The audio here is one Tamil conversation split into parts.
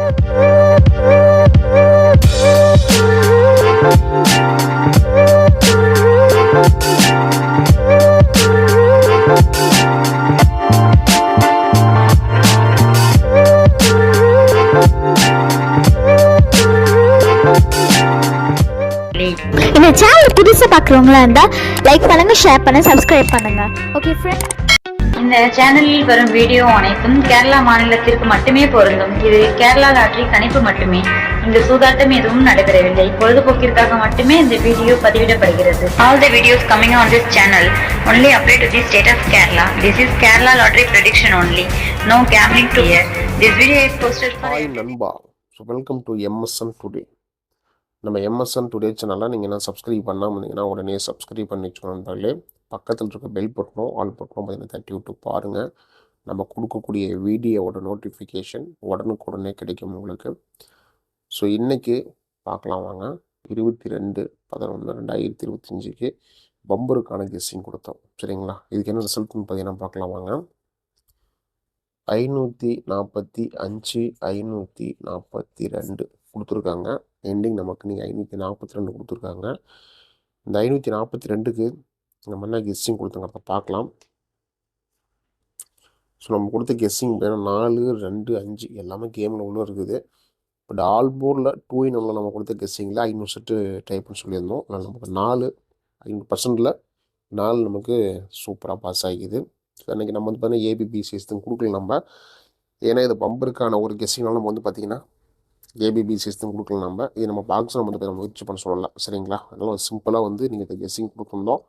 இந்த சேனல் புதுசாக பார்க்குறவங்களா இருந்தால் லைக் பண்ணுங்க, ஷேர் பண்ண, சப்ஸ்கிரைப் பண்ணுங்க. ஓகே ஃப்ரெண்ட், இந்த சேனலில் வரும் வீடியோ அனைத்தும் கேரளா மாநிலத்திற்கு மட்டுமே பொருந்தும். இது கேரளா லாட்டரி கணிப்பு மட்டுமே. இங்கு சூதாட்டம் எதுவும் நடைபெறவில்லை. பொழுதுபோக்கிற்காக மட்டுமே இந்த video பதிவிடப்படுகிறது. All the videos coming on this channel only apply to the state of Kerala. This is Kerala lottery prediction only. No gambling to here. This video is posted for நண்பா. So welcome to MSN today. நம்ம எம்எஸ்என் டுடே சேனலில் நீங்கள் என்ன சப்ஸ்கிரைப் பண்ணாமல் இருந்தீங்கன்னா உடனே சப்ஸ்கிரைப் பண்ணி வச்சுக்கணுன்றாலே பக்கத்தில் இருக்க பெல் பட்டனும் ஆல் பட்டனும் பார்த்தீங்கன்னா தட்டி விட்டு பாருங்கள். நம்ம கொடுக்கக்கூடிய வீடியோவோட நோட்டிஃபிகேஷன் உடனுக்குடனே கிடைக்கும் உங்களுக்கு. ஸோ இன்றைக்கி பார்க்கலாம் வாங்க. 22/11/2025 பம்பருக்கான கெஸ்ஸிங் கொடுத்தோம். சரிங்களா? இதுக்கு என்ன ரிசல்ட்னு பார்த்தீங்கன்னா பார்க்கலாம் வாங்க. 545 542 கொடுத்துருக்காங்க. எண்டிங் நமக்கு நீங்கள் 542 கொடுத்துருக்காங்க. இந்த 542க்கு நம்ம என்ன கெஸ்ஸிங் கொடுத்தோங்க பார்க்கலாம். ஸோ நம்ம கொடுத்த கெஸ்ஸிங் வேணும் 4, 2, 5 எல்லாமே கேமில் உள்ள இருக்குது. பட் ஆல் போர்டில் 2-in-1 நம்ம கொடுத்த கெஸ்ஸிங்கில் 500 செட்டு டைப்னு சொல்லியிருந்தோம். அதனால் நமக்கு 5% 4 நமக்கு சூப்பராக பாஸ் ஆகிக்குது. ஸோ அன்றைக்கி நம்ம வந்து பார்த்தீங்கன்னா ஏபிபி சிஸ்டம் கொடுக்கல நம்ம. ஏன்னா இது பம்பருக்கான ஒரு கெஸ்ஸிங்னால நம்ம வந்து பார்த்திங்கன்னா ஏபிபி சிஸ்டம் கொடுக்கல நம்ம. இது நம்ம பாக்ஸ் நம்ம வந்து முயற்சி பண்ண சொல்லலாம். சரிங்களா? அதனால் சிம்பிளாக வந்து நீங்கள் இந்த கெஸ்ஸிங் கொடுத்துருந்தோம்.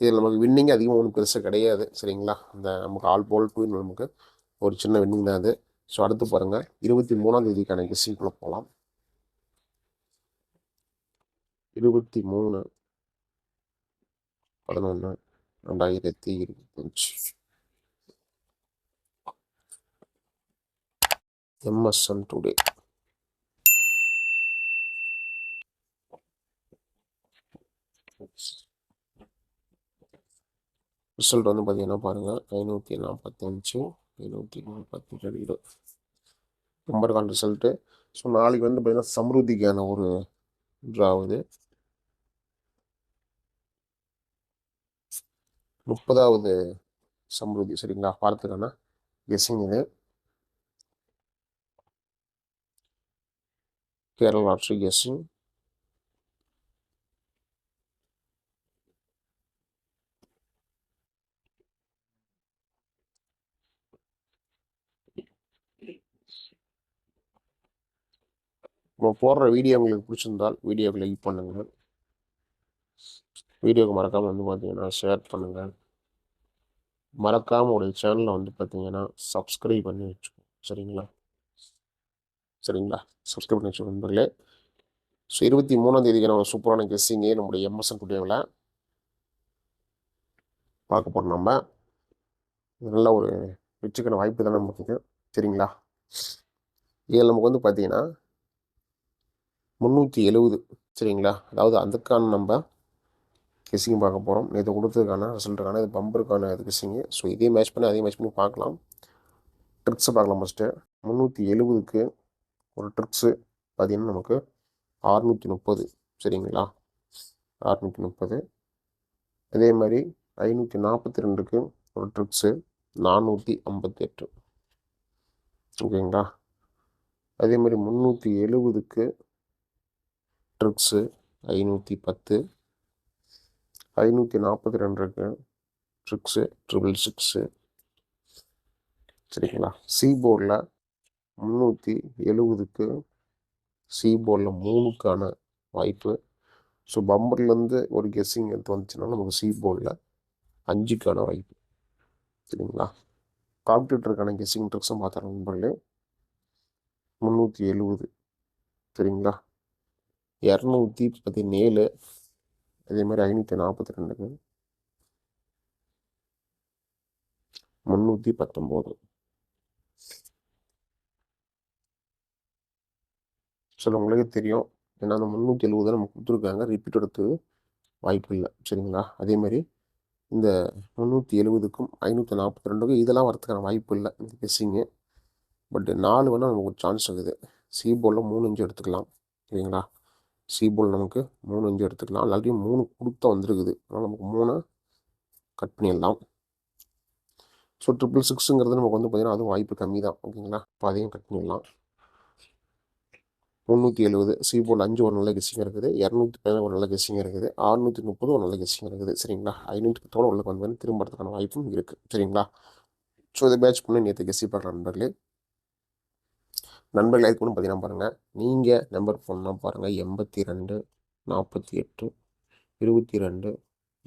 இதில் நமக்கு வின்னிங் அதிகமாக ஒன்றும் பெருசாக கிடையாது. சரிங்களா? இந்த நமக்கு ஆல் போல் 2-in-1 நமக்கு ஒரு சின்ன வின்னிங் தான் அது. ஸோ அடுத்து பாருங்கள், 23ஆம் தேதிக்கான கெஸ்ஸிங்குள்ளே போகலாம். 23/11/2025 எம்எஸ்என் டுடே. ரிசல்ட் வந்து பார்த்தீங்கன்னா பாருங்கள், 545 542 நம்பருக்கான ரிசல்ட்டு. ஸோ நாளைக்கு வந்து பார்த்தீங்கன்னா சம்ருத்திக்கான ஒரு ட்ரா ஆகுது. 30வது சம்ருத்தி. சரிங்களா? வாரத்துக்கான கெஸ்ஸிங் இது. Kerala lottery guessing. நம்ம போடுற வீடியோ உங்களுக்கு பிடிச்சிருந்தால் வீடியோவுக்கு லைக் பண்ணுங்கள். வீடியோவுக்கு மறக்காமல் வந்து பார்த்தீங்கன்னா ஷேர் பண்ணுங்கள். மறக்காமல் உடைய சேனலை வந்து பார்த்தீங்கன்னா சப்ஸ்கிரைப் பண்ணி வச்சுக்கோங்க. சரிங்களா? சப்ஸ்கிரைப் பண்ணி வச்சுக்கோங்க நண்பர்களே. ஸோ 23ஆம் தேதிக்கு நம்ம சூப்பரான கெஸ்ஸிங்கே நம்முடைய எம்எஸ்என் டுடேவில் பார்க்க போகிறோம். நம்ம நல்ல ஒரு வெற்றிக்கான வாய்ப்பு தானே நமக்கு. சரிங்களா? இதில் நமக்கு வந்து பார்த்தீங்கன்னா 370. சரிங்களா? அதாவது அதுக்கான நம்ம கெஸ்ஸிங் பார்க்க போகிறோம். நேற்று கொடுத்ததுக்கான ரிசல்ட்டுக்கான இது பம்பருக்கான இது கெஸ்ஸிங்கு. ஸோ இதே மேட்ச் பண்ணி பார்க்கலாம். ட்ரிக்ஸை பார்க்கலாம். ஃபஸ்ட்டு 370க்கு ஒரு ட்ரிக்ஸு பார்த்தீங்கன்னா நமக்கு 630. சரிங்களா? 630. அதே மாதிரி 542க்கு ஒரு ட்ரிக்ஸு 458. ஓகேங்களா? அதே மாதிரி 370க்கு ட்ரிக்ஸு 510. 542க்கு ட்ரிக்ஸு 666. சரிங்களா? சி போர்டில் 370க்கு சி போர்டில் 3க்கான வாய்ப்பு. ஸோ பம்பர்லேருந்து ஒரு கெஸ்ஸிங் எடுத்து வந்துச்சுன்னா நமக்கு சி போர்டில் 5க்கான வாய்ப்பு. சரிங்களா? காம்படிட்டருக்கான கெஸ்ஸிங் ட்ரிக்ஸும் பார்த்துறோம் நண்பர்களே. 370. சரிங்களா? 217. அதே மாதிரி 542க்கு 319. சில உங்களுக்கு தெரியும். ஏன்னா அந்த 370 நம்ம கொடுத்துருக்காங்க. ரிப்பீட் எடுத்து வாய்ப்பு இல்லை. சரிங்களா? அதேமாதிரி இந்த 370க்கும் 542க்கும் இதெல்லாம் வரதுக்கான வாய்ப்பு இல்லை இந்த கெஸ்ஸிங்கு. பட் 4 வேணால் நமக்கு ஒரு சான்ஸ் இருக்குது. சி போர்டில் 3 5 எடுத்துக்கலாம். சரிங்களா? சி போர்டு நமக்கு 3 5 எடுத்துக்கலாம். ஆல்ரெடி 3 கொடுத்தா வந்துருக்குது. அதனால் நமக்கு 3 கட் பண்ணிடலாம். ஸோ 666ங்கிறது நமக்கு வந்து பார்த்திங்கன்னா அதுவும் வாய்ப்பு கம்மி தான். ஓகேங்களா? இப்போ அதையும் கட் பண்ணிடலாம். 370 சி போர்டில் 5 ஒரு நல்ல கெஸ்ஸிங் இருக்குது. 215 ஒரு நல்ல கெஸ்ஸிங் இருக்குது. 630 ஒரு நல்ல கெஸ்ஸிங் இருக்குது. சரிங்களா? 510 உள்ள வந்து திரும்பறதுக்கான வாய்ப்பும் இருக்குது. சரிங்களா? ஸோ இதை பேட்ச் பண்ணி நேற்று கெஸ்ஸி பார்க்கலாம் நண்பர்களே. அதுக்கு கூட பார்த்தீங்கன்னா பாருங்கள், நீங்கள் நம்பர் ஃபோன்னால் பாருங்கள் 82 48 22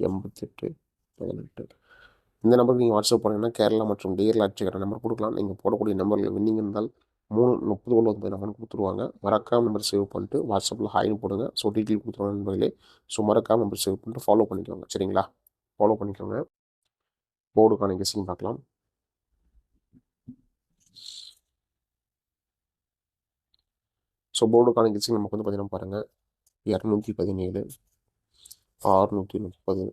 88 18. இந்த நம்பருக்கு நீங்கள் வாட்ஸ்அப் பண்ணிங்கன்னா கேரளா மற்றும் டிஆர் லாட்சிக்கான நம்பர் கொடுக்கலாம். நீங்கள் போடக்கூடிய நம்பரில் வின்னிங் இருந்தால் 3:30 வந்து நம்பர் கொடுத்துருவாங்க. மறக்காம நம்பர் சேவ் பண்ணிட்டு வாட்ஸ்அப்பில் ஹாய்னு போடுங்க. ஸோ டீட்டெயில் கொடுத்துருவாங்க நண்பர்களே. ஸோ மறக்காம நம்பர் சேவ் பண்ணிட்டு ஃபாலோ பண்ணிக்கோங்க. சரிங்களா? ஃபாலோ பண்ணிக்கோங்க. போர்டுக்கான கெஸ்ஸிங் பார்க்கலாம். ஸோ போர்டுக்கான கெஸ்ஸிங் நமக்கு வந்து பார்த்தீங்கன்னா பாருங்கள் 217 630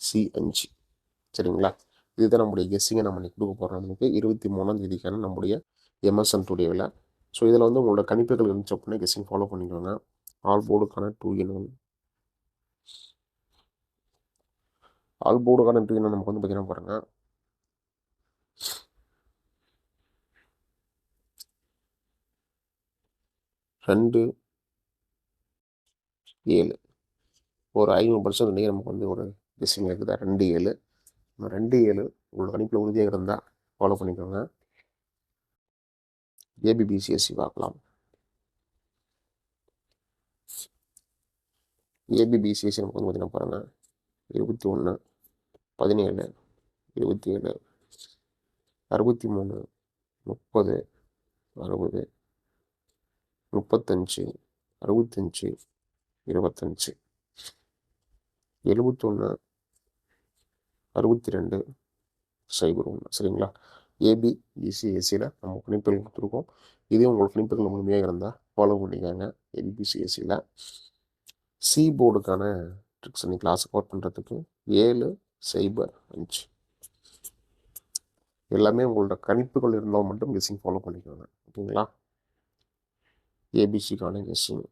C5. சரிங்களா? இதுதான் நம்முடைய கெஸ்ஸிங்கை நம்ம இன்னைக்கு கொடுக்க போகிறோம். நமக்கு 23ஆம் தேதிக்கான நம்முடைய எம்எஸ்என் டுடேவில். ஸோ இதில் வந்து உங்களோட கணிப்புகள் இருந்துச்சு அப்படின்னா கெஸ்ஸிங் ஃபாலோ பண்ணிக்கோங்க. ஆல் போர்டுக்கான 2N1 ஆல் போர்டுக்கான 2N1 நமக்கு வந்து பார்த்தீங்கன்னா பாருங்கள் 2 7 ஒரு 500% இன்றைக்கி நமக்கு வந்து ஒரு கெஸ்ஸிங் இருக்குது. 2 7 2 7 உங்களோட கணிப்பில் உறுதியாக இருந்தால் ஃபாலோ பண்ணிக்கோங்க. ஏபிபிசிஎஸ்சி பார்க்கலாம். ஏபிபிசிஎஸ்சி நமக்கு வந்து பார்த்தீங்கன்னா பாருங்கள் 21 17 27 63 30 60 35 65 25 71 62 01. சரிங்களா? ஏபிபிசிஎஸ்சியில் நம்ம கணிப்புகள் கொடுத்துருக்கோம். இதே உங்களுக்கு கணிப்புகள் முழுமையாக இருந்தால் ஃபாலோ பண்ணிக்காங்க. ஏபிபிசிஎஸ்சியில் சி போர்டுக்கான ட்ரிக்ஸ் இன்னைக்கு கிளாஸ் கவர் பண்ணுறதுக்கு 705 எல்லாமே உங்களோட கணிப்புகள் இருந்தால் மட்டும் கெஸ்ஸிங் ஃபாலோ பண்ணிக்கோங்க. ஓகேங்களா? ஏபிசிக்கான கெஸ்ஸிங்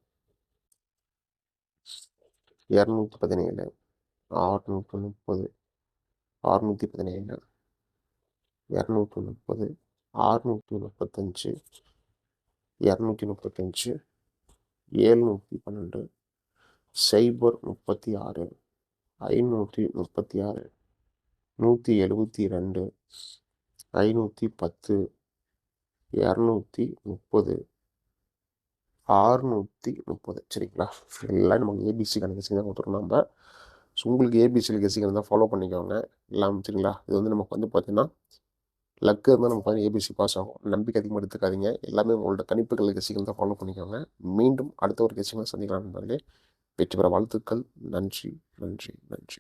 217 630 617 230 635 235 712 036 536 172 510 230 630. சரிங்களா? எல்லாம் நமக்கு ஏபிசிக்கான கெஸ்ஸிங் தான் கொடுத்துருவோம் நம்ம. ஸோ உங்களுக்கு ஏபிசியில் கெஸ்ஸிங் இருந்தால் ஃபாலோ பண்ணிக்கோங்க எல்லாம். சரிங்களா? இது வந்து நமக்கு வந்து பார்த்தீங்கன்னா லக்கு இருந்தால் நமக்கு வந்து ஏபிசி பாஸ் ஆகும். நம்பிக்கை அதிகமாக எடுத்துக்காதீங்க. எல்லாமே உங்களோட கணிப்புகள் கெஸ்ஸிங் தான் ஃபாலோ பண்ணிக்கோங்க. மீண்டும் அடுத்த ஒரு கெஸ்ஸிங்கில் சந்திக்கலாம் நண்பர்களே. வெற்றி பெற வாழ்த்துக்கள். நன்றி நன்றி நன்றி.